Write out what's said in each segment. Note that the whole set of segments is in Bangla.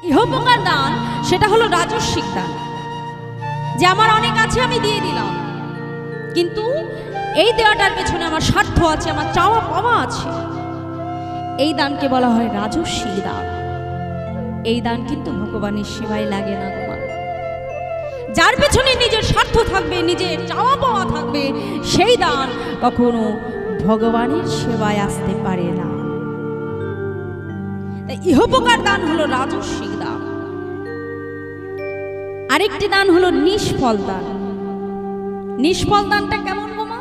ইহোপকার দান সেটা হলো রাজস্বিক দান, যে আমার অনেক আছে আমি দিয়ে দিলাম, কিন্তু এই দেওয়াটার পেছনে আমার স্বার্থ আছে, আমার চাওয়া পাওয়া আছে। এই দানকে বলা হয় রাজস্বিক দান। এই দান কিন্তু ভগবানের সেবায় লাগে না। যার পেছনে নিজের স্বার্থ থাকবে, নিজের চাওয়া পাওয়া থাকবে, সেই দান কখনো ভগবানের সেবায় আসতে পারে না। ইহোপকার দান হলো রাজস্বিক দান। আরেকটি দান হলো নিষ্ফল দান। নিষ্ফল দানটা কেমন গোমা?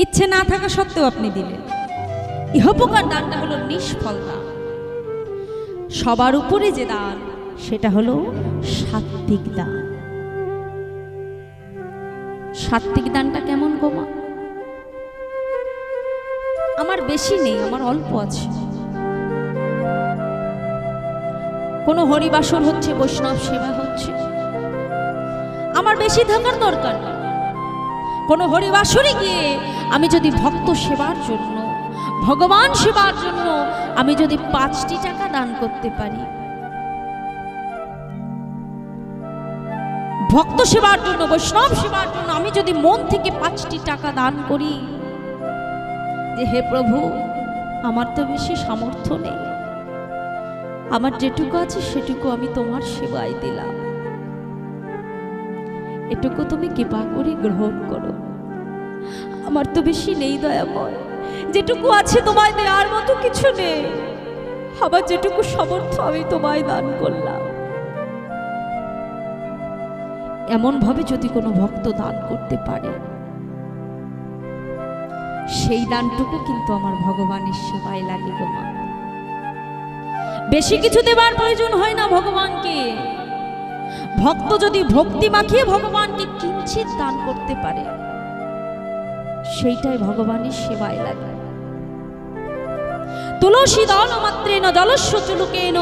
ইচ্ছে না থাকা সত্ত্বেও আপনি দিলেন। ইহোপকার দানটা হলো নিষ্ফল দান। সবার উপরে যে দান সেটা হলো সাত্ত্বিক দান। সাত্ত্বিক দানটা কেমন গোমা? আমার বেশি নেই, আমার অল্প আছে। কোনো হরিবাসর হচ্ছে, বৈষ্ণব সেবা হচ্ছে, আমার বেশি থাকার দরকার নেই। কোনো হরিবাসরে গিয়ে আমি যদি ভক্ত সেবার জন্য, ভগবান সেবার জন্য আমি যদি 5টি টাকা দান করতে পারি, ভক্ত সেবার জন্য, বৈষ্ণব সেবার জন্য আমি যদি মন থেকে 5টি টাকা দান করি, যে হে প্রভু আমার তো বেশি সামর্থ্য নেই, আমার যেটুকু আছে সেটুকু আমি তোমার সেবায় দিলাম, এটুকু তুমি কৃপা করে গ্রহণ করো। আমার তো বেশি নেই দয়াময়, যেটুকু আছে তোমায় দেওয়ার মতো কিছু নেই, আমার যেটুকু সামর্থ্য আমি তোমায় দান করলাম। এমন ভাবে যদি কোনো ভক্ত দান করতে পারে, সেই দানটুকু কিন্তু আমার ভগবানের সেবায় লাগে গো মা। বেশি কিছু দেবার প্রয়োজন হয় না ভগবানকে। ভক্ত যদি ভক্তি মাখিয়ে ভগবানকে কিঞ্চিৎ দান করতে পারে, সেইটাই ভগবানের সেবায় লাগে। তুলসী দল মাত্রেন জলস্য চুলুকেন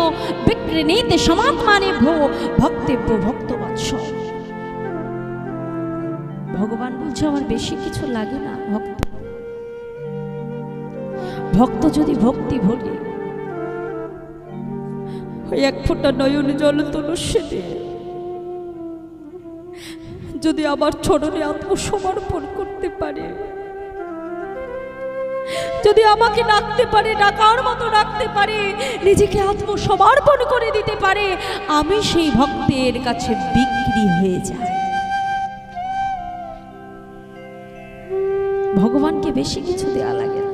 বিক্রিণীতে সমাত্মানে ভো ভক্তেব্য ভক্তবৎসল। ভগবান বলছে আমার বেশি কিছু লাগে না। ভক্ত যদি ভক্তি ভরে ওই 1 ফোঁটা নয়ন জল তুলসী দিয়ে যদি আমার চরণে আত্মসমর্পণ করতে পারে, যদি আমাকে ডাকতে পারে, ডাকার মতো ডাকতে পারে, নিজেকে আত্মসমর্পণ করে দিতে পারে, আমি সেই ভক্তের কাছে বিক্রি হয়ে যাই। ভগবানকে বেশি কিছু দেয়া লাগে না।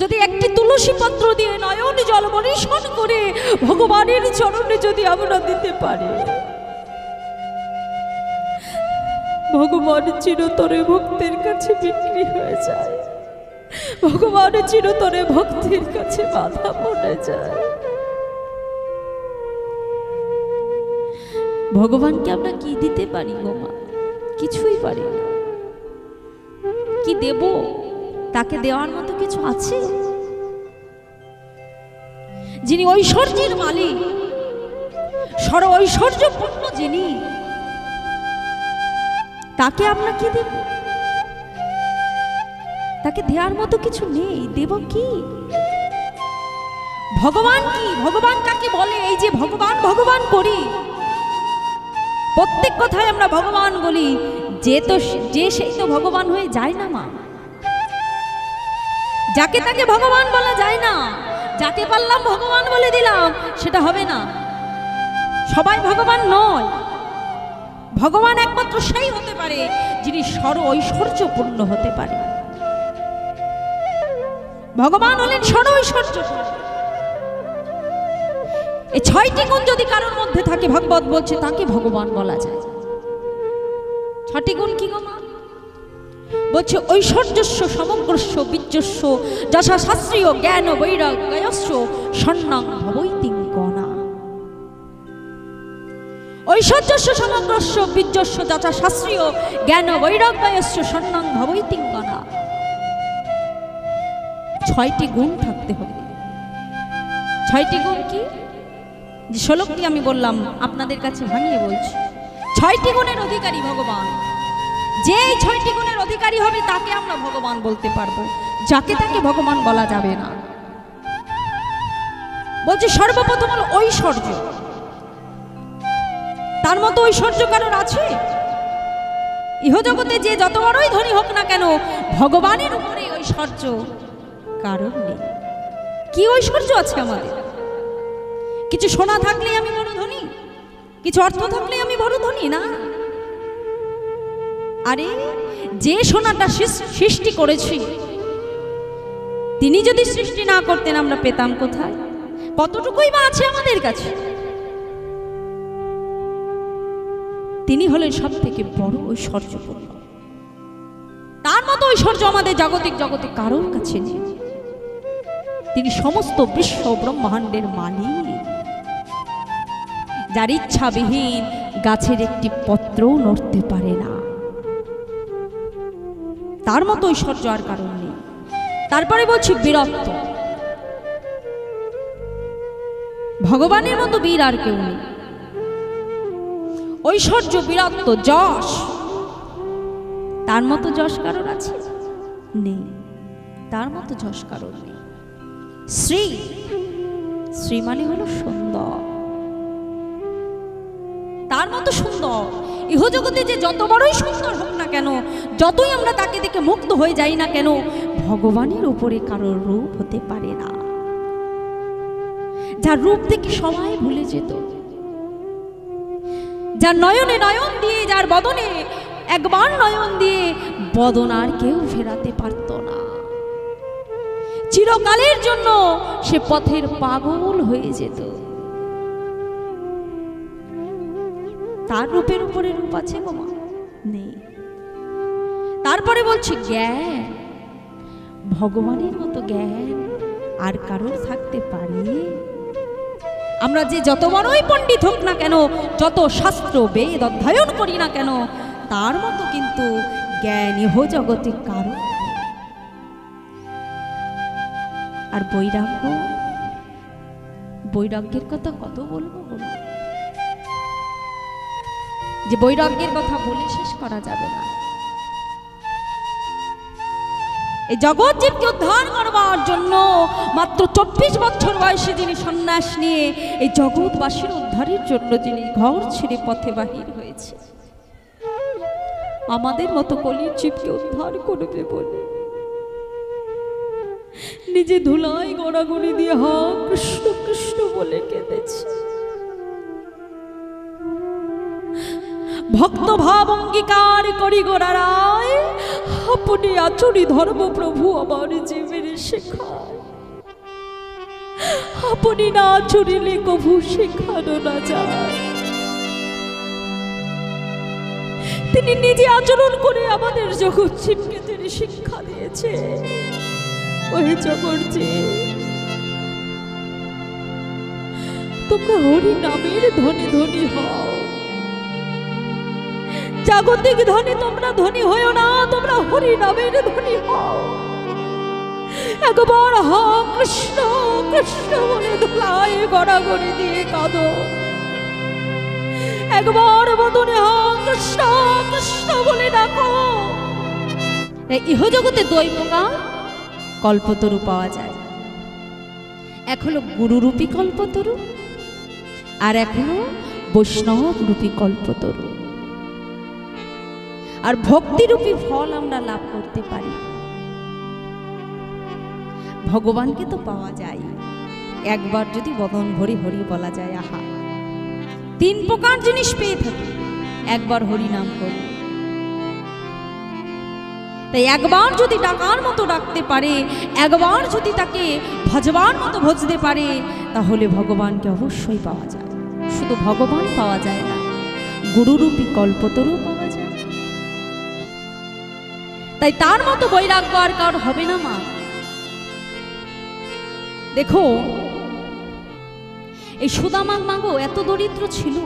যদি একটি তুলসী পত্র দিয়ে নয়ন জল বর্ষণ করে ভগবানের চরণে যদি আমরা দিতে পারি, ভগবান চিরতরে ভক্তের কাছে বিক্রি হয়ে যায়, ভগবান চিরতরে ভক্তের কাছে বাধা পড়ে যায়। ভগবানকে আমরা কি দিতে পারি গো মা? কিছুই পারি না। কি দেব? তাকে দেওয়ার মতো কিছু আছে? যিনি ঐশ্বর্যের মালিক, সর্ব ঐশ্বর্যপূর্ণ যিনি, তাকে আমরা কি দেব? তাকে দেওয়ার মতো কিছু নেই। দেব কি? ভগবান কি? ভগবান কাকে বলে? এই যে ভগবান ভগবান করি, প্রত্যেক কথায় আমরা ভগবান বলি, যে সেই তো ভগবান হয়ে যায় না মা। যাকে তাকে ভগবান বলা যায় না। যাকে পারলাম ভগবান বলে দিলাম, সেটা হবে না। সবাই ভগবান নয়। ভগবান একমাত্র সেই হতে পারে যিনি সর্ব ঐশ্বর্যপূর্ণ হতে পারে। ভগবান হলেন সর্ব ঐশ্বর্যপূর্ণ। এই 6টি গুণ যদি কারোর মধ্যে থাকে, ভাগবত বলছে তাকে ভগবান বলা যায়। 6টি গুণ কি গো মা? বলছে ঐশ্বর্যস্য সমগ্রস্য বীর্যস্য যশা শাস্ত্রীয় জ্ঞান বৈরাগ্যস্য স্বর্ণং ভবৈতিং গণা। ঐশ্বর্যস্য সমগ্রস্য বীর্যস্য যশা শাস্ত্রীয় জ্ঞান বৈরাগ্যস্য স্বর্ণং ভবৈতিং গণা। 6টি গুণ থাকতে হবে। 6টি গুণ কি? যে শ্লোকটি আমি বললাম আপনাদের কাছে ভাঙিয়ে বলছি। 6টি গুণের অধিকারী ভগবান। যে 6টি গুণের অধিকারী হবে তাকে আমরা ভগবান বলতে পারবো, যাকে তাকে ভগবান বলা যাবে না। বলছে সর্বপ্রথম হলো ঐশ্বর্য। তার মতো ঐশ্বর্য কারোর আছে? ইহজগতে যে যত বড়ই ধনী হোক না কেন, ভগবানের উপরে ঐশ্বর্য কারণ নেই। কি ঐশ্বর্য আছে আমাদের? কিছু সোনা থাকলেই আমি বড় ধনী, কিছু অর্থ থাকলেই আমি বড় ধনী না। আরে যে সোনাটা সৃষ্টি করেছি, তিনি যদি সৃষ্টি না করতেন আমরা পেতাম কোথায়? কতটুকুই বা আছে আমাদের কাছে? তিনি হলেন সব থেকে বড় ঐশ্বর্যপূর্ণ। তার মতো ঐশ্বর্য আমাদের জাগতিক জগতে কারোর কাছে নেই। তিনি সমস্ত বিশ্ব ব্রহ্মাণ্ডের মালিক, যার ইচ্ছাবিহীন গাছের একটি পত্রও নড়তে পারে না। তার মতো ঐশ্বর্য আর কারণ নেই। তারপরে বলছি বীরত্ব। ভগবানের মতো বীর আর কেউ নেই। ঐশ্বর্য, বীরত্ব, যশ, তার মতো যশ কারোর আছে? নেই। তার মতো যশ কারোর নেই। শ্রী, শ্রী মানে হলো সুন্দর। তার মতো সুন্দর ইহজগতে যে যত বড়ই সুন্দর হোক না কেন, যতই আমরা তাকে দেখে মুগ্ধ হয়ে যাই না কেন, ভগবানের উপরে কারোর রূপ হতে পারে না। যার রূপ দেখে সবাই ভুলে যেত, যার নয়নে নয়ন দিয়ে, যার বদনে একবার নয়ন দিয়ে বদন আর কেউ ফেরাতে পারত না। চিরকালের জন্য সে পথের পাগল হয়ে যেত। তার রূপের উপরে রূপ আছে গোমা? নেই। তারপরে বলছি জ্ঞান। ভগবানের মতো জ্ঞান আর কারোর থাকতে পারে? আমরা যে যত বড়ই পণ্ডিত হোক না কেন, যত শাস্ত্র বেদ অধ্যয়ন করি না কেন, তার মতো কিন্তু জ্ঞান ইহ জগতে কারো। আর বৈরাগ্য, বৈরাগ্যের কথা কত বলবো বলবো, যে বৈরাগ্যের কথা বলে শেষ করা যাবে না। এই জগৎ জীবকে উদ্ধার করবার জন্য মাত্র 24 বছর বয়সে যিনি সন্ন্যাস নিয়ে এই জগৎবাসীর উদ্ধারের জন্য যিনি ঘর ছেড়ে পথে বাহির হয়েছে, আমাদের মতো কলির জীবকে উদ্ধার করবে বলে নিজে ধুলাই গড়াগড়ি দিয়ে হা কৃষ্ণ কৃষ্ণ বলে কেঁদেছে। ভক্ত ভাব অঙ্গীকার করি গোড়ারায়, আপনি আচরি ধর্ম প্রভু আমার জীবের শেখায়। আপনি না আচরিলে কভু শেখানো না যায়। তিনি নিজে আচরণ করে আমাদের জগৎ জীবকে তিনি শিক্ষা দিয়েছে। ওই জগৎ জীব, তোমরা হরি নামের ধনী ধনী হও। জাগতিক ধনী তোমরা ধনী হয়েও না, তোমরা হরি নামের ধনী হও। একবার হা কৃষ্ণ কৃষ্ণ বলে ধুলায় গড়াগড়ি দিয়ে কাঁদো। একবার বদনে হা কৃষ্ণ কৃষ্ণ বলে ডাকো। ইহজগতে দুই প্রকার কল্পতরু পাওয়া যায়। এক হলো গুরুরূপী কল্পতরু, আর এক হলো বৈষ্ণব রূপী কল্পতরু। আর ভক্তিরূপী ফল আমরা লাভ করতে পারি। ভগবানকে তো পাওয়া যায় একবার যদি বদন ভরি হরি বলা যায়। আহা, 3 প্রকার জিনিস পেয়ে থাকি একবার হরি নাম করলে। তাই একবার যদি ডাকার মতো ডাকতে পারে, একবার যদি তাকে ভজবার মতো ভজতে পারে, তাহলে ভগবানকে অবশ্যই পাওয়া যায়। শুধু ভগবান পাওয়া যায় না, গুরুরূপী কল্পতরু পাওয়া যায়। তাই তার মতো বৈরাগ্য আর কার হবে না মা। দেখো এই সুদামা মাগো এত দরিদ্র ছিল,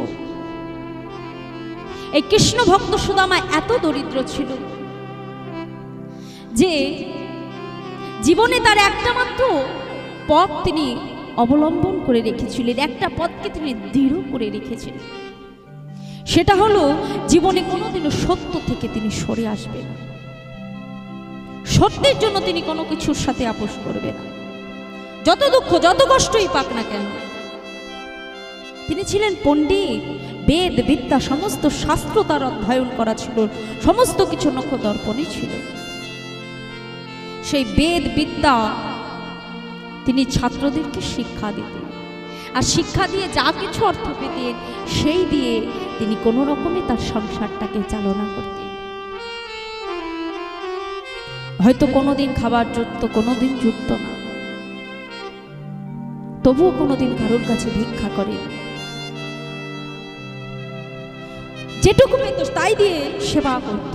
এই কৃষ্ণ ভক্ত সুদামা এত দরিদ্র ছিল যে জীবনে তার একটা মাত্র পথ তিনি অবলম্বন করে রেখেছিলেন, একটা পথকে তিনি দৃঢ় করে রেখেছিলেন। সেটা হলো জীবনে কোনোদিনও সত্য থেকে তিনি সরে আসবে না। সত্যের জন্য তিনি কোনো কিছুর সাথে আপোষ করবে না। যত দুঃখ যত কষ্টই পাক না কেন তিনি ছিলেন পণ্ডিত, বেদ বিদ্যা সমস্ত শাস্ত্র তার অধ্যয়ন করা ছিল, সমস্ত কিছু নখদর্পণে ছিল। সেই বেদ বিদ্যা তিনি ছাত্রদেরকে শিক্ষা দিতেন, আর শিক্ষা দিয়ে যা কিছু অর্থ পেতেন সেই দিয়ে তিনি কোনো রকমে তার সংসারটাকে চালনা করতেন। হয়তো কোনোদিন খাবার জুটত, কোনোদিন জুটত না, তবুও কোনোদিন কারোর কাছে ভিক্ষা করেন। যেটুকু পেত তাই দিয়ে সেবা করত।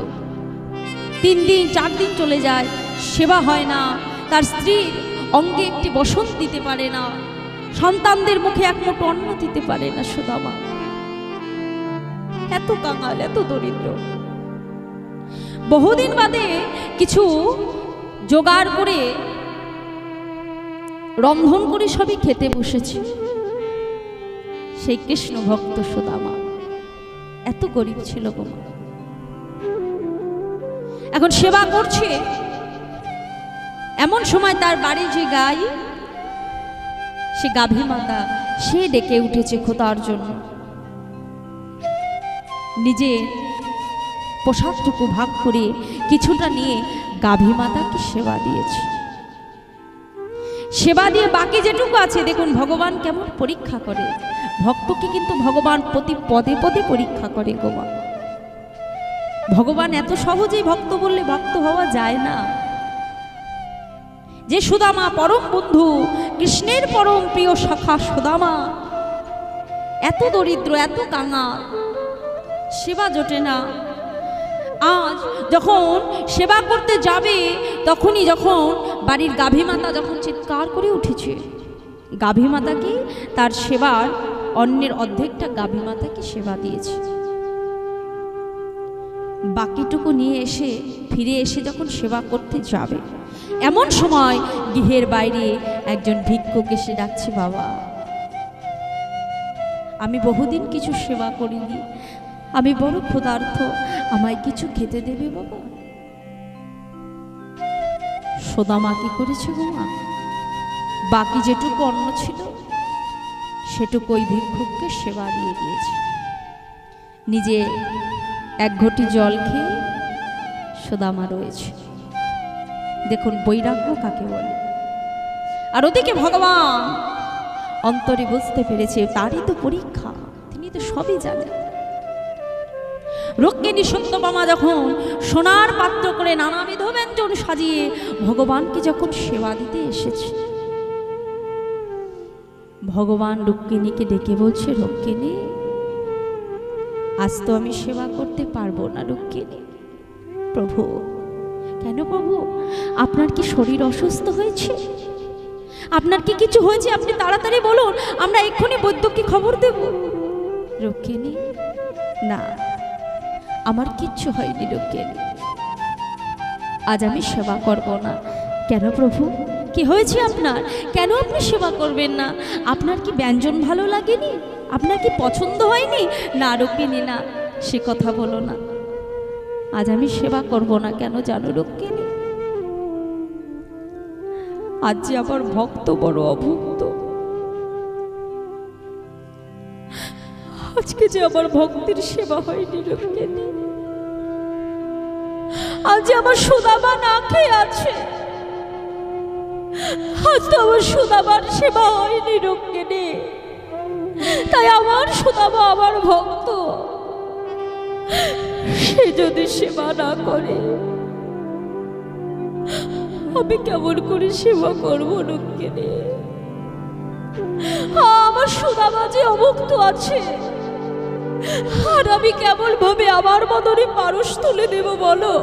3 দিন 4 দিন চলে যায়, সেবা হয় না, তার স্ত্রীর অঙ্গে একটি বসন্ত দিতে পারে না, সন্তানদের মুখে এক মুঠো অন্ন দিতে পারে না সুদামা। এত কাঙাল, এত দরিদ্র। বহুদিন বাদে কিছু জোগাড় করে রন্ধন করে সবই খেতে বসেছে সেই কৃষ্ণ ভক্ত সুদামা। এত গরিব ছিল গো। এখন সেবা করছে, এমন সময় তার বাড়ি যে গাই, সে গাভী মাতা, সে ডেকে উঠেছে খোদার জন্য। নিজে পোশাকটুকু ভাগ করে কিছুটা নিয়ে গাভী মাতাকে সেবা দিয়েছে। সেবা দিয়ে বাকি যেটুকু আছে, দেখুন ভগবান কেমন পরীক্ষা করে। ভক্তকে কিন্তু ভগবান প্রতি পদে পদে পরীক্ষা করে গো মা। ভগবান এত সহজেই ভক্ত বললে ভক্ত হওয়া যায় না। যে সুদামা পরম বন্ধু, কৃষ্ণের পরম প্রিয় সখা সুদামা, এত দরিদ্র, এত কাঙাল, সেবা জোটে না। আজ যখন সেবা করতে যাবে, তখনই যখন বাড়ির গাভী মাতা যখন চিৎকার করে উঠেছে, গাভী মাতাকে তার সেবার অন্যের অর্ধেকটা গাভী মাতাকে সেবা দিয়েছে। বাকিটুকু নিয়ে এসে ফিরে এসে যখন সেবা করতে যাবে, এমন সময় গৃহের বাইরে একজন ভিক্ষুক এসে ডাকছে, বাবা আমি বহুদিন কিছু সেবা করিনি, আমি বড় ক্ষুধার্ত, আমায় কিছু খেতে দেবে বাবা? সুদামা কি করেছে গো মা? বাকি যেটুকু অন্ন ছিল সেটুকু ওই ভিক্ষুককে সেবা দিয়ে দিয়েছে। নিজে এক ঘটি জল খেয়ে সুদামা রয়েছে। দেখুন বৈরাগ্য কাকে বলে। আর ওদিকে ভগবান অন্তরে বুঝতে পেরেছে তারই তো পরীক্ষা, তিনি তো সবই জানেন। রুক্মিণী সত্যভামা যখন সোনার পাত্র করে নানাবিধ ব্যঞ্জন সাজিয়ে ভগবানকে যখন সেবা দিতে এসেছে, ভগবান রুক্মিণীকে ডেকে বলছে, রুক্মিণী আজ তো আমি সেবা করতে পারবো না। রুক্মিণী, প্রভু কেন প্রভু? আপনার কি শরীর অসুস্থ হয়েছে? আপনার কি কিছু হয়েছে? আপনি তাড়াতাড়ি বলুন, আমরা এক্ষুনি বৈদ্যকে খবর দেব। রুক্মিণী, না আমার কিচ্ছু হয়নি রুক্মিণী, আজ আমি সেবা করব না। কেন প্রভু, কি হয়েছে আপনার? কেন আপনি সেবা করবেন না? আপনার কি ব্যঞ্জন ভালো লাগেনি? আপনার কি পছন্দ হয়নি? না রুক্মিণী, না সে কথা বলো না, আজ আমি সেবা করব না। কেন জানো রুক্মিণী? আজ যে আমার ভক্ত বড় অভুক্ত, আজকে যে আমার ভক্তির সেবা হয়নি রুক্মিণী, আজ যে আমার সুদামা না খেয়ে আছে, আজ তো আমার সুদামার সেবা হয়নি রুক্মিণী। তাই আমার সুদামা আমার ভক্ত, সে যদি সেবা না করে আমি কেমন করে সেবা করবো রুক্মিণী? আমার সুদামা যে অভুক্ত আছে, আর আমি কেমন ভাবে আমার মদনে পারস তুলে দেব বলো?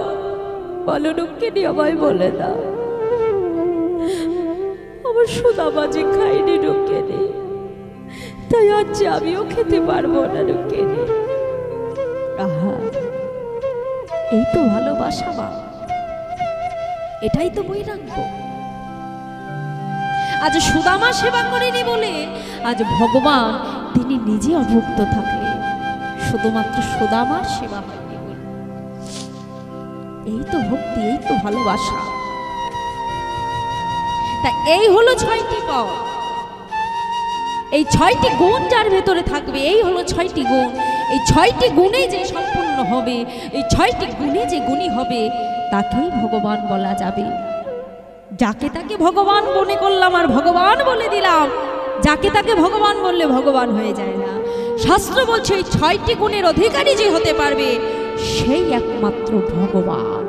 বলো রুক্মিণী, আমায় বলে দাও। আমার সুদামা যে খাইনি রুক্মিণী, তাই আজ যে আমিও খেতে পারবো না রুক্মিণী। আহা, এই তো ভালোবাসা মা, এটাই তো বৈরাগ্য। আজ সুদামা সেবা করেনি বলে আজ ভগবান তিনি নিজে অভুক্ত থাকলে, শুধুমাত্র সুদামার সেবা হয়নি বলে। এই তো ভক্তি, এই তো ভালোবাসা। তা এই হলো 6টি পদ। এই 6টি গুণ যার ভেতরে থাকবে, এই হলো 6টি গুণ। এই 6টি গুণে যে সম্পূর্ণ হবে, এই 6টি গুণে যে গুণী হবে, তাকেই ভগবান বলা যাবে। যাকে তাকে ভগবান মনে করলাম আর ভগবান বলে দিলাম, যাকে তাকে ভগবান বললে ভগবান হয়ে যায় না। শাস্ত্র বলছে এই 6টি গুণের অধিকারী যে হতে পারবে, সেই একমাত্র ভগবান।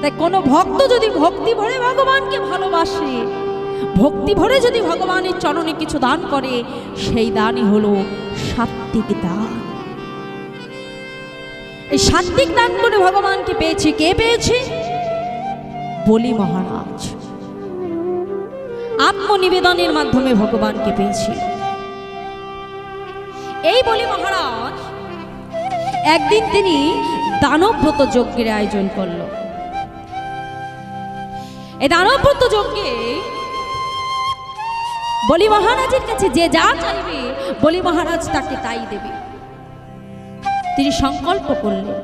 তাই কোনো ভক্ত যদি ভক্তি ভরে ভগবানকে ভালোবাসে, ভক্তি ভরে যদি ভগবানের চরণে কিছু দান করে, সেই দানই হলো সাত্বিক দান। এই সাত্বিক দান করে ভগবানকে পেয়েছে কে পেয়েছে? বলি মহারাজ আত্মনিবেদনের মাধ্যমে ভগবানকে পেয়েছে। এই বলি মহারাজ একদিন তিনি দানবব্রত যজ্ঞের আয়োজন করল। এই দানবব্রত যজ্ঞে বলি মহারাজের কাছে যে যা চাইবে, বলি মহারাজ তাকে তাই দেবে। তিনি সংকল্প করলেন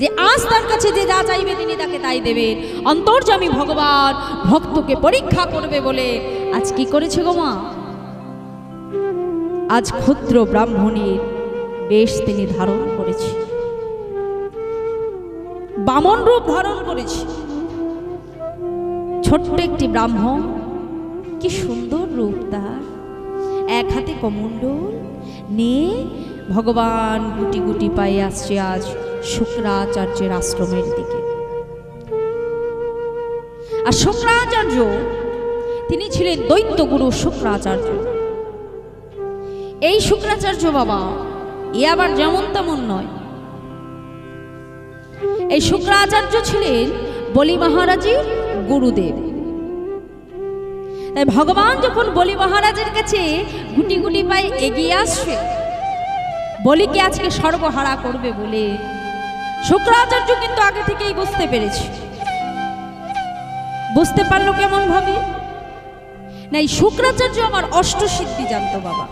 যে আজ তার কাছে যে যা চাইবে তিনি তাকে তাই দেবেন। অন্তর্যামী ভগবান ভক্তকে পরীক্ষা করবে বলে আজ কি করেছে গো মা? আজ ক্ষুদ্র ব্রাহ্মণের বেশ তিনি ধারণ করেছে, বামন রূপ ধারণ করেছে। ছোট্ট একটি ব্রাহ্মণ, কি সুন্দর রূপ তার, এক হাতে কমণ্ডল নিয়ে ভগবান গুটি গুটি পায়ে আসছে আজ শুক্রাচার্যের আশ্রমের দিকে। আর শুক্রাচার্য তিনি ছিলেন দৈত্যগুরু শুক্রাচার্য। এই শুক্রাচার্য বাবা এ আবার যেমন তেমন নয়। এই শুক্রাচার্য ছিলেন বলি মহারাজের গুরুদেব। তাই ভগবান যখন বলি মহারাজের কাছে গুটি গুটি পায়ে এগিয়ে আসবে, বলিকে আজকে সর্বহারা করবে বলে, শুক্রাচার্য কিন্তু আগে থেকেই বুঝতে পেরেছে। বুঝতে পারলো কেমন ভাবে? না, এই শুক্রাচার্য আমার অষ্টসিদ্ধি জানতো বাবা।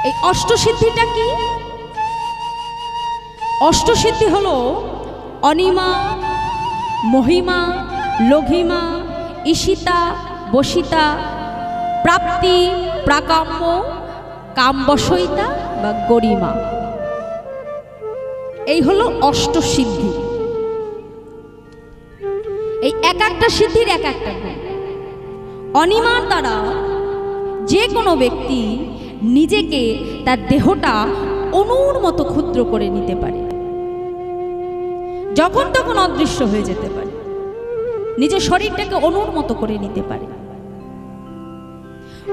এই অষ্টসিদ্ধিটা কি? অষ্টসিদ্ধি হলো অনিমা, মহিমা, লঘিমা, ঈশিতা, বসিতা, প্রাপ্তি, প্রাকাম্য, কামবশয়িতা বা গরিমা। এই হলো অষ্টসিদ্ধি। এই এক একটা সিদ্ধির এক একটা গুণ। অনিমার দ্বারা যে কোনো ব্যক্তি নিজেকে, তার দেহটা অণুর মতো ক্ষুদ্র করে নিতে পারে, যখন তখন অদৃশ্য হয়ে যেতে পারে, নিজের শরীরটাকে অণুর মতো করে নিতে পারে।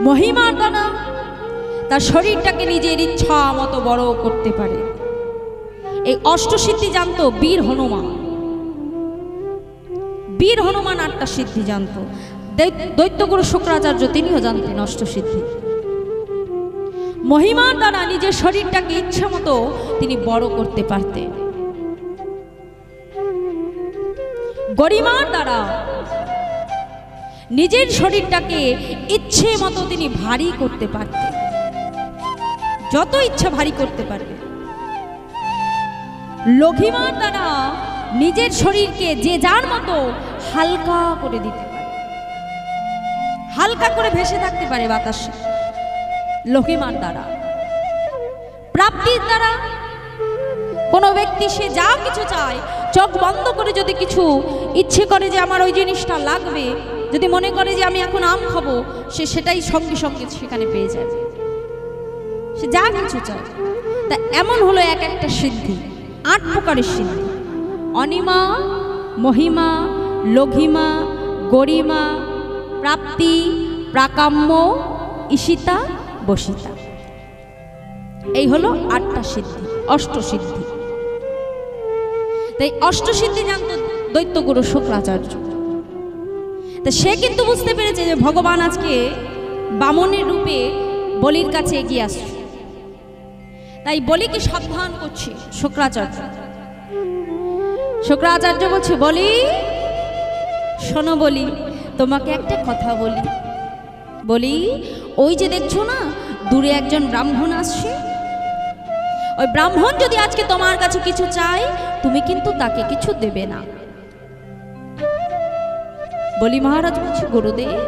মহিমার দ্বারা তার শরীরটাকে নিজের ইচ্ছা মতো বড় করতে পারে। এই অষ্টসিদ্ধি জানতো বীর হনুমান। বীর হনুমান 8টা সিদ্ধি জানতো। দৈত্যগুরু শুক্রাচার্য তিনিও জানতেন অষ্টসিদ্ধি। মহিমার দ্বারা নিজের শরীরটাকে ইচ্ছা মতো তিনি বড় করতে পারতেন। গরিমার দ্বারা নিজের শরীরটাকে ইচ্ছে মতো তিনি ভারী করতে পারতেন, যত ইচ্ছা ভারী করতে পারবে। লঘিমার দ্বারা নিজের শরীরকে যে যার মতো হালকা করে দিতে পারে, হালকা করে ভেসে থাকতে পারে বাতাসে, লঘিমার দ্বারা। প্রাপ্তির দ্বারা কোনো ব্যক্তি সে যা কিছু চায়, চোখ বন্ধ করে যদি কিছু ইচ্ছে করে যে আমার ওই জিনিসটা লাগবে, যদি মনে করে যে আমি এখন আম খাবো, সে সেটাই সঙ্গে সঙ্গে সেখানে পেয়ে যাবে, সে যা কিছু চায়। তা এমন হলো এক একটা সিদ্ধি, 8 প্রকারের সিদ্ধি। অনিমা, মহিমা, লঘিমা, গরিমা, প্রাপ্তি, প্রাকাম্য, ঈশিতা, বসিতা। এই হলো 8টা সিদ্ধি, অষ্টসিদ্ধি। তাই অষ্টসিদ্ধি জানতো দৈত্যগুরু শুক্রাচার্য। তা সে কিন্তু বুঝতে পেরেছে যে ভগবান আজকে বামনের রূপে বলির কাছে এগিয়ে আসছে। তাই বলিকে সাবধান করছে শুক্রাচার্য। শুক্রাচার্য বলছে, বলি শোনো, বলি তোমাকে একটা কথা বলি। বলি ওই যে দেখছো না দূরে একজন ব্রাহ্মণ আসছে, ওই ব্রাহ্মণ যদি আজকে তোমার কাছে কিছু চায়, তুমি কিন্তু তাকে কিছু দেবে না। বলি মহারাজ বলছে, গুরুদেব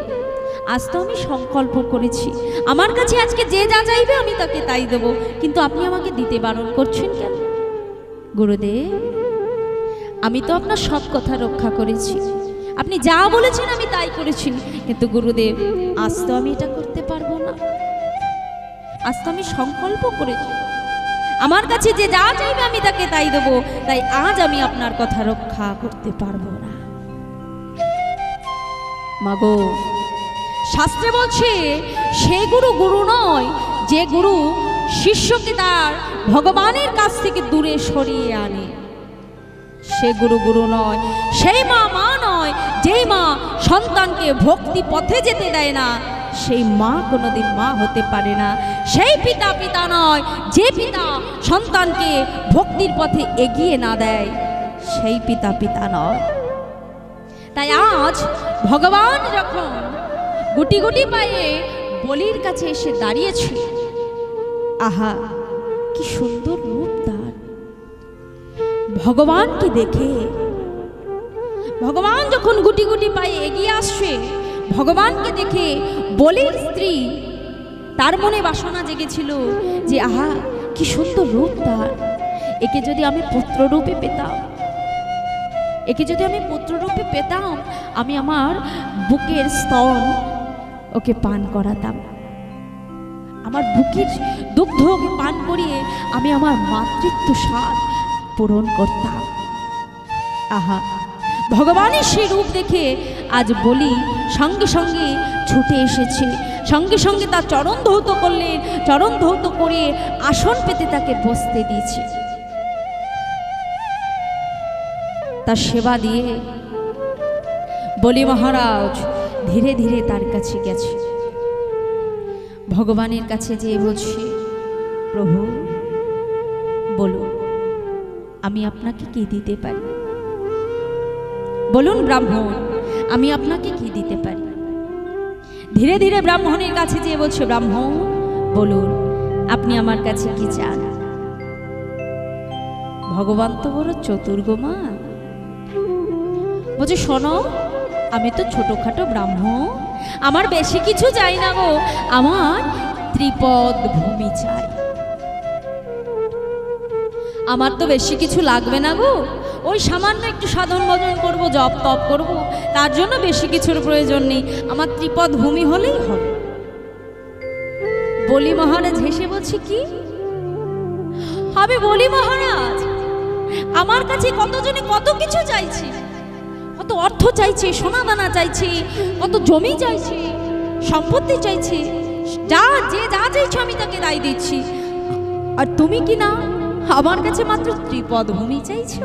আজ তো আমি সংকল্প করেছি, আমার কাছে আজকে যে যা চাইবে আমি তাকে তাই দেব, কিন্তু আপনি আমাকে দিতে বারণ করছেন কেন? গুরুদেব আমি তো আপনার সব কথা রক্ষা করেছি, আপনি যা বলেছেন আমি তাই করেছি, কিন্তু গুরুদেব আজ তো আমি এটা করতে পারবো না। আজ তো আমি সংকল্প করেছি, আমার কাছে যে যা চাইবে আমি তাকে তাই দেবো, তাই আজ আমি আপনার কথা রক্ষা করতে পারবো না। মাগো, শাস্ত্রে বলছে সে গুরু গুরু নয় যে গুরু শিষ্যকে তার ভগবানের কাছ থেকে দূরে সরিয়ে আনে। সে গুরু গুরু নয়, সেই মা মা নয় যেই মা সন্তানকে ভক্তি পথে যেতে দেয় না, সেই মা কোনোদিন মা হতে পারে না। সেই পিতা পিতা নয় যে পিতা সন্তানকে ভক্তির পথে এগিয়ে না দেয়, সেই পিতা পিতা নয়। তাই আজ ভগবান যখন গুটি গুটি পায়ে বলির কাছে এসে দাঁড়িয়েছে, আহা কি সুন্দর রূপ তার। ভগবানকে দেখে ভগবান যখন গুটি গুটি পায়ে এগিয়ে আসছে, ভগবানকে দেখে বলির স্ত্রী তার মনে বাসনা জেগেছিল যে আহা কি সুন্দর রূপ তার, একে যদি আমি পুত্ররূপে পেতাম, একে যদি আমি পুত্ররূপে পেতাম, আমি আমার বুকের স্তন ওকে পান করাতাম, আমার বুকের দুগ্ধ ওকে পান করিয়ে আমি আমার মাতৃত্ব স্বাদ পূরণ করতাম। আহা, ভগবানের সেই রূপ দেখে আজ বলি সঙ্গে সঙ্গে ছুটে এসেছে, সঙ্গে সঙ্গে তার চরণ ধৌত করলেন, চরণ ধৌত করে আসন পেতে তাকে বসতে দিয়েছে। তার সেবা দিয়ে বলি মহারাজ ধীরে ধীরে তার কাছে গেছে, ভগবানের কাছে যেয়ে বলছে, প্রভু বলুন আমি আপনাকে কি দিতে পারি, বলুন ব্রাহ্মণ আমি আপনাকে কি দিতে পারি। ধীরে ধীরে ব্রাহ্মণের কাছে যেয়ে বলছে, ব্রাহ্মণ বলুন আপনি আমার কাছে কি চান। ভগবান তো বড় চতুর গো মা, বলছে শোনো আমি তো ছোটখাটো ব্রাহ্মণ, আমার বেশি কিছু চাই না গো, আমার ত্রিপদ ভূমি চাই, আমার তো বেশি কিছু লাগবে না গো, ওই সামান্য একটু সাধন ভজন করবো, জপ তপ করবো, তার জন্য বেশি কিছুর প্রয়োজন নেই, আমার ত্রিপদ ভূমি হলেই হবে। বলি মহারাজ হেসে বলছে, কি হবে বলি মহারাজ, আমার কাছে কতজনে কত কিছু চাইছে, কত অর্থ চাইছে, সোনা দানা চাইছে, কত জমি চাইছে, সম্পত্তি চাইছে, যা যে যা চাইছো আমি তাকে তাই দিচ্ছি, আর তুমি কি না আমার কাছে মাত্র ত্রিপদ ভূমি চাইছো।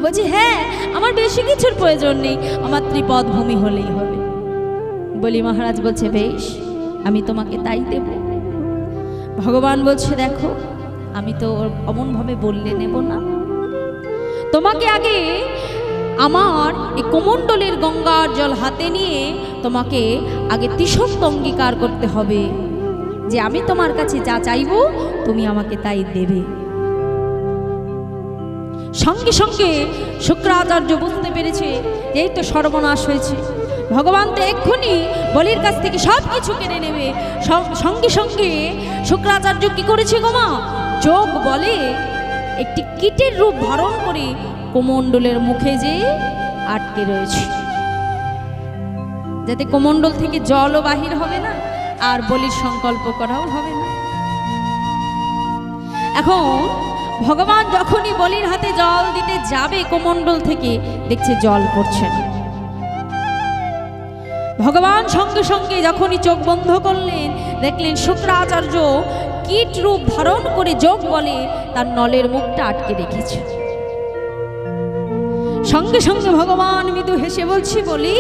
বলছি হ্যাঁ আমার বেশি কিছুর প্রয়োজন নেই, আমার ত্রিপদ ভূমি হলেই হবে। বলি মহারাজ বলছে বেশ আমি তোমাকে তাই দেব। ভগবান বলছে দেখো আমি তো অমনভাবে বললে নেব না, তোমাকে আগে আমার এই কোমণ্ডলের গঙ্গার জল হাতে নিয়ে তোমাকে আগে তিসক্ত অঙ্গীকার করতে হবে যে আমি তোমার কাছে যা চাইবো তুমি আমাকে তাই দেবে। সঙ্গে সঙ্গে শুক্রাচার্য বুঝতে পেরেছে এই তো সর্বনাশ হয়েছে, ভগবান তো এক্ষুনি বলির কাছ থেকে সব কিছু কেড়ে নেবে। সঙ্গে সঙ্গে শুক্রাচার্য কি করেছে গোমা, যোগ বলে একটি কীটের রূপ ধারণ করে কোমণ্ডলের মুখে যে আটকে রয়েছে, যাতে কোমণ্ডল থেকে জলও বাহির হবে না আর বলির সংকল্প করাও হবে না। এখন ভগবান যখনই বলির হাতে জল দিতে যাবে কোমণ্ডল থেকে দেখছে জল পড়ছে না। ভগবান সঙ্গে সঙ্গে যখনই চোখ বন্ধ করলেন দেখলেন শুক্রাচার্য কীট রূপ ধারণ করে যোগ বলে তার নলের মুখটা আটকে রেখেছে। সঙ্গে সঙ্গে ভগবান মৃদু হেসে বলছি, বলি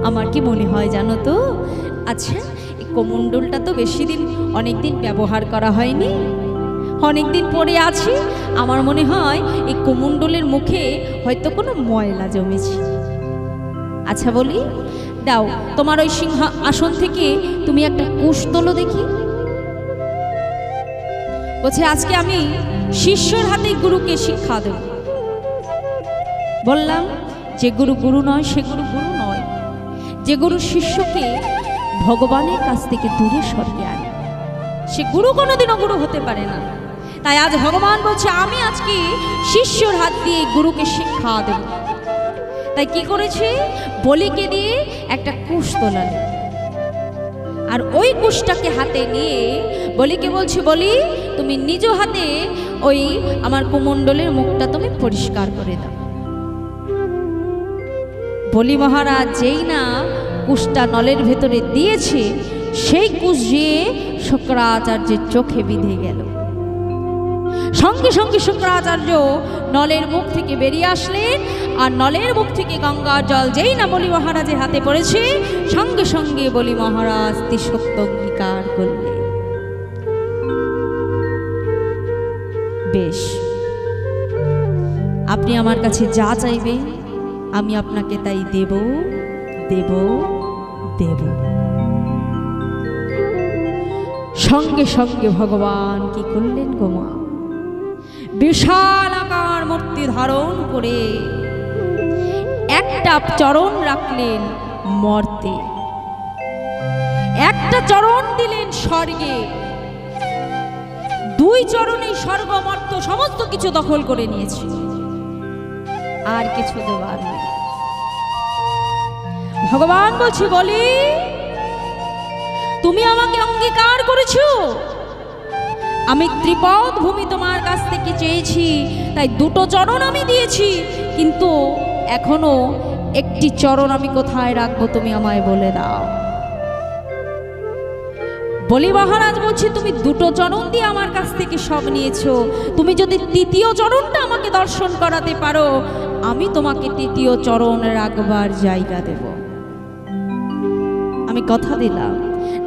আমার কি মনে হয় জানো তো, আচ্ছা এই কোমণ্ডলটা তো বেশি দিন অনেক দিন ব্যবহার করা হয়নি, অনেক দিন পরে আছি, আমার মনে হয় এই কোমণ্ডলের মুখে হয়তো কোনো ময়লা জমেছে। আচ্ছা বলি দাও তোমার ওই সিংহ আসন থেকে তুমি একটা কুশ তোলো দেখি। বলছে আজকে আমি শিষ্যর হাতে গুরুকে শিক্ষা দেব। বললাম যে গুরু গুরু নয় সে গুরু গুরু নয়, যে গুরু শিষ্যকে ভগবানের কাছ থেকে দূরে সরিয়ে আনে সে গুরু কোনোদিনও গুরু হতে পারে না। তাই আজ ভগবান বলছে আমি আজকে শিষ্যর হাত দিয়ে গুরুকে শিক্ষা দেব। তাই কি করেছে, বলিকে দিয়ে একটা কুশ তোলালে, আর ওই কুশটাকে হাতে নিয়ে বলিকে বলছে, বলি তুমি নিজ হাতে ওই আমার কুমণ্ডলের মুখটা তুমি পরিষ্কার করে দাও। বলি মহারাজ যেই না কুশটা নলের ভেতরে দিয়েছে, সেই কুশ যেয়ে শুক্রাচার্যের চোখে বিঁধে গেল। সঙ্গে সঙ্গে শুক্রাচার্য নলের মুখ থেকে বেরিয়ে আসলেন, আর নলের মুখ থেকে গঙ্গার জল যেই না বলি মহারাজের হাতে পড়েছে, সঙ্গে সঙ্গে বলি মহারাজ তিসত্য অঙ্গীকার করলেন। বেশ, আপনি আমার কাছে যা চাইবেন আমি আপনাকে তাই দেব দেব দেব। সঙ্গে সঙ্গে ভগবান কি করলেন গো মা, বিশাল আকার মূর্তি ধারণ করে একটা চরণ রাখলেন মর্তে, একটা চরণ দিলেন স্বর্গে, দুই চরণে স্বর্গ মর্ত সমস্ত কিছু দখল করে নিয়েছে, আর কিছু দেবার নেই। ভগবান বলছি, বলি তুমি আমাকে অঙ্গীকার করেছো, আমি ত্রিপদ ভূমি তোমার কাছ থেকে চেয়েছি, তাই দুটো চরণ আমি দিয়েছি, কিন্তু এখনো একটি চরণ আমি কোথায় রাখবো তুমি আমায় বলে দাও। বলি মহারাজ বলছি, তুমি দুটো চরণ দিয়ে আমার কাছ থেকে সব নিয়েছো, তুমি যদি তৃতীয় চরণটা আমাকে দর্শন করাতে পারো, আমি তোমাকে তৃতীয় চরণ রাখবার জায়গা দেব। আমি কথা দিলাম,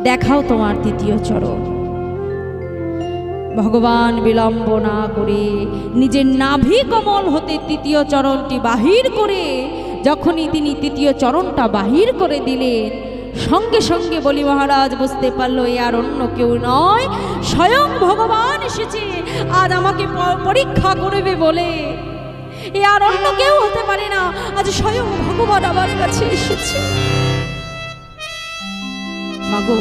দেখাও তোমার তৃতীয় চরণ। ভগবান বিলম্ব না করে নিজের নাভি কমল হতে তৃতীয় চরণটি বাহির করে, যখনই তিনি তৃতীয় চরণটা বাহির করে দিলেন, সঙ্গে সঙ্গে বলি মহারাজ বুঝতে পারলো এ আর অন্য কেউ নয়, স্বয়ং ভগবান এসেছে আজ আমাকে পরীক্ষা করবে বলে। এ আর অন্য কেউ হতে পারে না, আজ স্বয়ং ভগবান আমার কাছে এসেছে। মাগো,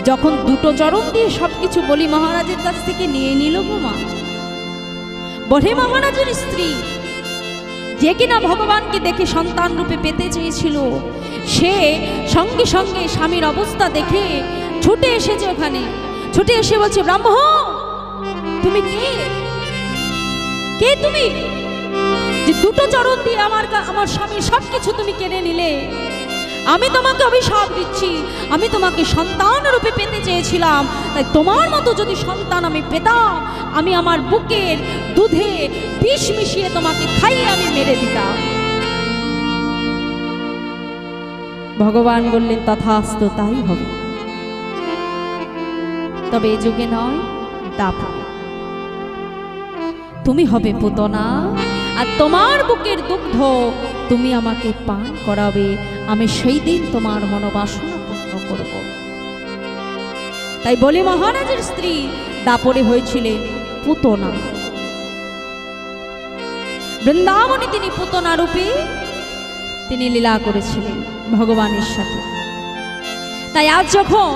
যখন দুটো চরণ দিয়ে সবকিছু বলি মহারাজের কাছ থেকে নিয়ে নিল গো মা, বলি মহারাজের স্ত্রী যে কিনা ভগবানকে দেখে সন্তান রূপে পেতে চেয়েছিল, সে সঙ্গে সঙ্গে স্বামীর অবস্থা দেখে ছুটে এসেছে, ওখানে ছুটে এসে বলছে, ব্রাহ্মণ তুমি কে? কে তুমি যে দুটো চরণ দিয়ে আমার স্বামীর সবকিছু তুমি কেড়ে নিলে? আমি তোমাকে অভিশাপ দিচ্ছি, আমি তোমাকে সন্তান রূপে পেতে চেয়েছিলাম, তাই তোমার মতো যদি সন্তান আমি পেতাম, আমি আমার বুকের দুধে বিষ মিশিয়ে তোমাকে খাইয়ে আমি মেরে দিতাম। ভগবান বললেন, তথাস্তু, তাই হবে, তবে এ যুগে নয়, দাপরে তুমি হবে পুতনা, আর তোমার বুকের দুগ্ধ তুমি আমাকে পান করাবে, আমি সেই দিন তোমার মনোবাসনা পূর্ণ করব। তাই বলি মহারাজের স্ত্রী দাপরে হয়েছিলেন পুতনা। বৃন্দাবনে তিনি পুতনা রূপে তিনি লীলা করেছিলেন ভগবানের সাথে। তাই আজ যখন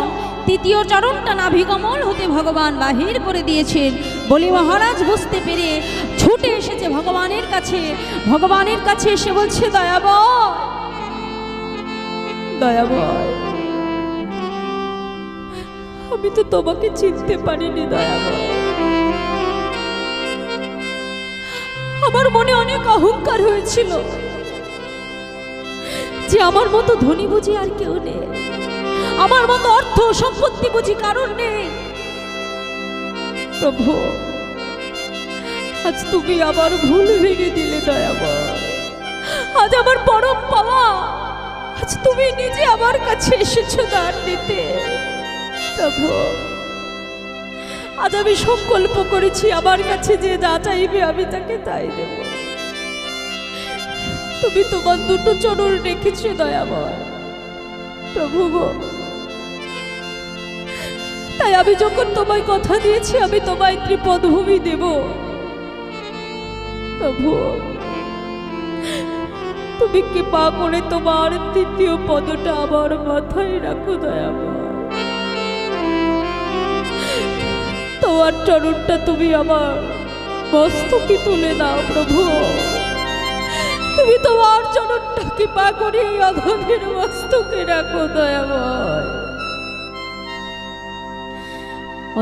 তৃতীয় চরণটা নাভিকমল হতে ভগবান বাহির করে দিয়েছেন, বলি মহারাজ বুঝতে পেরে ছুটে এসেছে ভগবানের কাছে। ভগবানের কাছে এসে বলছে, দয়াবয়, দয়াবয়, আমি তো তোমাকে চিনতে পারিনি দয়াবয়, আমার মনে অনেক অহংকার হয়েছিল যে আমার মতো ধনী বুঝি আর কেউ নেই, আমার মতো অর্থ সম্পত্তি বুঝি কারণ নেই। প্রভু, আজ তুমি আমার ভুল ভেঙে দিলে দয়াবয়, আজ আমার পরম পাওয়া, আজ তুমি নিজে আমার কাছে এসেছো দান দিতে। প্রভু, আজ আমি সংকল্প করেছি আমার কাছে যে যা চাইবে আমি তাকে তাই দেব। তুমি তোমার দুটো চরণ রেখেছো দয়াবয় প্রভু গো, তাই আমি যখন তোমায় কথা দিয়েছি আমি তোমায় ত্রিপদ ভূমি দেব। প্রভু, তুমি কৃপা করে তোমার তৃতীয় পদটা আমার মাথায় রাখো দয়াময়। তোমার চরণটা তুমি আমার মস্তকে তুলে দাও প্রভু। তুমি তোমার চরণটা কৃপা করে এই অধমের মস্তকে রাখো দয়াময়।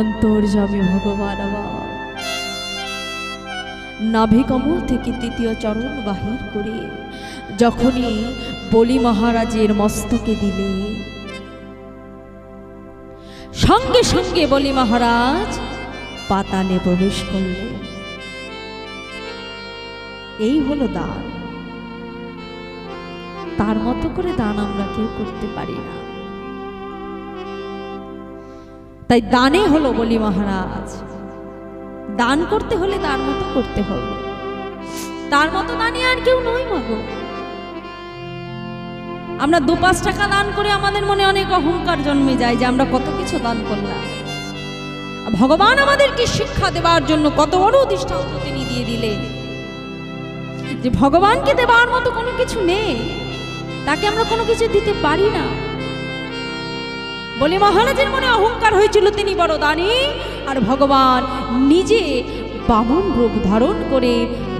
অন্তর্যামী ভগবান আমার নাভি কমল থেকে তৃতীয় চরণ বাহির করে যখনই বলি মহারাজের মস্তকে দিলে, সঙ্গে সঙ্গে বলি মহারাজ পাতালে প্রবেশ করলে। এই হলো দান। তার মতো করে দান আমরা কেউ করতে পারি না। তাই দানে হলো বলি মহারাজ। দান করতে হলে তার মতো করতে হবে। তার মতো দানি আর কেউ নয় মাগো। আমরা 2-5 টাকা দান করে আমাদের মনে অনেক অহংকার জন্মে যায় যে আমরা কত কিছু দান করলাম। ভগবান আমাদেরকে শিক্ষা দেওয়ার জন্য কত বড় দৃষ্টান্ত তিনি দিয়ে দিলেন যে ভগবানকে দেওয়ার মতো কোনো কিছু নেই, তাকে আমরা কোনো কিছু দিতে পারি না। বলি মহারাজের মনে অহংকার হয়েছিল তিনি বড় দানী, আর ভগবান নিজে বামন রূপ ধারণ করে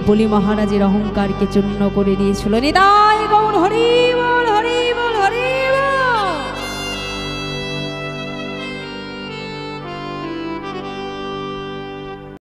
বলি মহারাজের অহংকারকে চূর্ণ করে দিয়েছিল। নিতাই গৌর হরি বল হরি